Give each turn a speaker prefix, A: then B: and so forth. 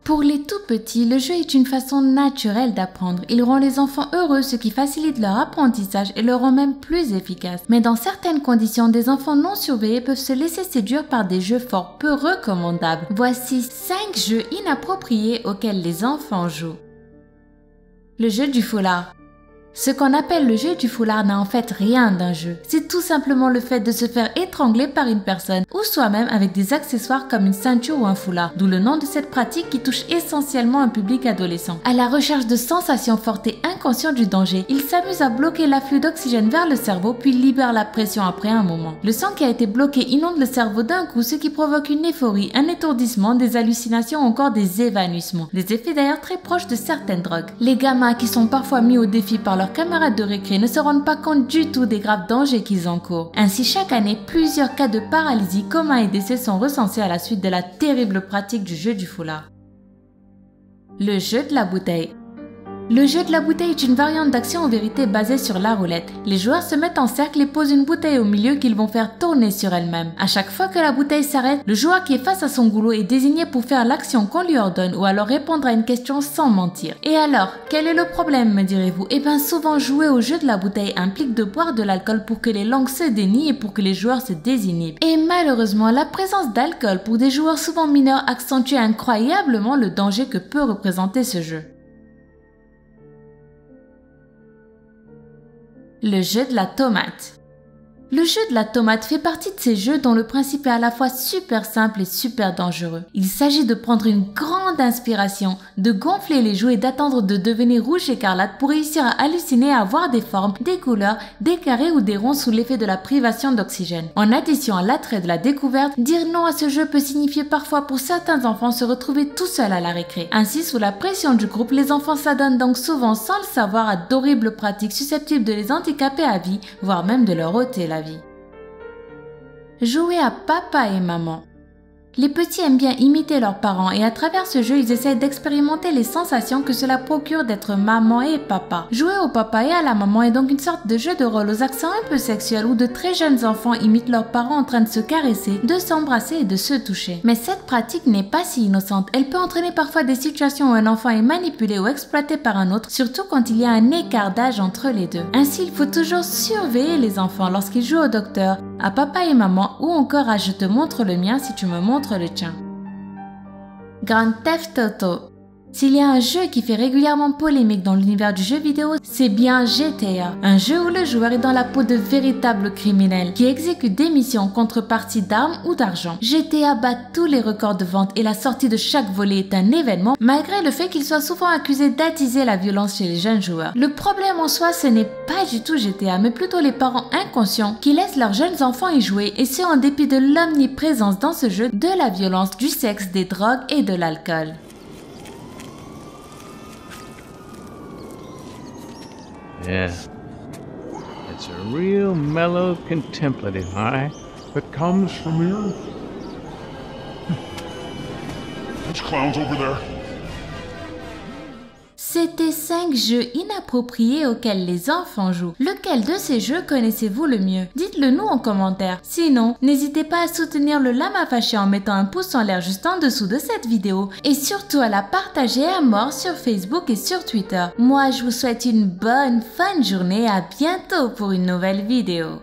A: Pour les tout petits, le jeu est une façon naturelle d'apprendre. Il rend les enfants heureux, ce qui facilite leur apprentissage et le rend même plus efficace. Mais dans certaines conditions, des enfants non surveillés peuvent se laisser séduire par des jeux fort peu recommandables. Voici 5 jeux inappropriés auxquels les enfants jouent. Le jeu du foulard. Ce qu'on appelle le jeu du foulard n'a en fait rien d'un jeu. C'est tout simplement le fait de se faire étrangler par une personne ou soi-même avec des accessoires comme une ceinture ou un foulard, d'où le nom de cette pratique qui touche essentiellement un public adolescent. À la recherche de sensations fortes et inconscients du danger, il s'amuse à bloquer l'afflux d'oxygène vers le cerveau puis libère la pression après un moment. Le sang qui a été bloqué inonde le cerveau d'un coup, ce qui provoque une euphorie, un étourdissement, des hallucinations ou encore des évanouissements. Des effets d'ailleurs très proches de certaines drogues. Les gamins qui sont parfois mis au défi par leurs camarades de récré ne se rendent pas compte du tout des graves dangers qu'ils encourent. Ainsi, chaque année, plusieurs cas de paralysie, coma et décès sont recensés à la suite de la terrible pratique du jeu du foulard. Le jeu de la bouteille. Le jeu de la bouteille est une variante d'action en vérité basée sur la roulette. Les joueurs se mettent en cercle et posent une bouteille au milieu qu'ils vont faire tourner sur elle-même. À chaque fois que la bouteille s'arrête, le joueur qui est face à son goulot est désigné pour faire l'action qu'on lui ordonne ou alors répondre à une question sans mentir. Et alors, quel est le problème, me direz-vous? Eh bien, souvent jouer au jeu de la bouteille implique de boire de l'alcool pour que les langues se dénient et pour que les joueurs se désinhibent. Et malheureusement, la présence d'alcool pour des joueurs souvent mineurs accentue incroyablement le danger que peut représenter ce jeu. Le jeu de la tomate. Le jeu de la tomate fait partie de ces jeux dont le principe est à la fois super simple et super dangereux. Il s'agit de prendre une grande inspiration, de gonfler les joues et d'attendre de devenir rouge écarlate pour réussir à halluciner à voir des formes, des couleurs, des carrés ou des ronds sous l'effet de la privation d'oxygène. En addition à l'attrait de la découverte, dire non à ce jeu peut signifier parfois pour certains enfants se retrouver tout seuls à la récré. Ainsi, sous la pression du groupe, les enfants s'adonnent donc souvent sans le savoir à d'horribles pratiques susceptibles de les handicaper à vie, voire même de leur ôter la vie. Jouer à papa et maman. Les petits aiment bien imiter leurs parents et à travers ce jeu, ils essayent d'expérimenter les sensations que cela procure d'être maman et papa. Jouer au papa et à la maman est donc une sorte de jeu de rôle aux accents un peu sexuels où de très jeunes enfants imitent leurs parents en train de se caresser, de s'embrasser et de se toucher. Mais cette pratique n'est pas si innocente. Elle peut entraîner parfois des situations où un enfant est manipulé ou exploité par un autre, surtout quand il y a un écart d'âge entre les deux. Ainsi, il faut toujours surveiller les enfants lorsqu'ils jouent au docteur, à papa et maman ou encore à je te montre le mien si tu me montres le tien. Grand Theft Auto. S'il y a un jeu qui fait régulièrement polémique dans l'univers du jeu vidéo, c'est bien GTA, un jeu où le joueur est dans la peau de véritables criminels qui exécutent des missions en contrepartie d'armes ou d'argent. GTA bat tous les records de vente et la sortie de chaque volet est un événement malgré le fait qu'il soit souvent accusé d'attiser la violence chez les jeunes joueurs. Le problème en soi, ce n'est pas du tout GTA, mais plutôt les parents inconscients qui laissent leurs jeunes enfants y jouer et ce en dépit de l'omniprésence dans ce jeu de la violence, du sexe, des drogues et de l'alcool.
B: Yeah, it's a real mellow contemplative high that comes from your...
C: Those clowns over there.
A: C'était 5 jeux inappropriés auxquels les enfants jouent. Lequel de ces jeux connaissez-vous le mieux? Dites-le nous en commentaire. Sinon, n'hésitez pas à soutenir le Lama Fâché en mettant un pouce en l'air juste en dessous de cette vidéo et surtout à la partager à mort sur Facebook et sur Twitter. Moi, je vous souhaite une bonne fin de journée et à bientôt pour une nouvelle vidéo.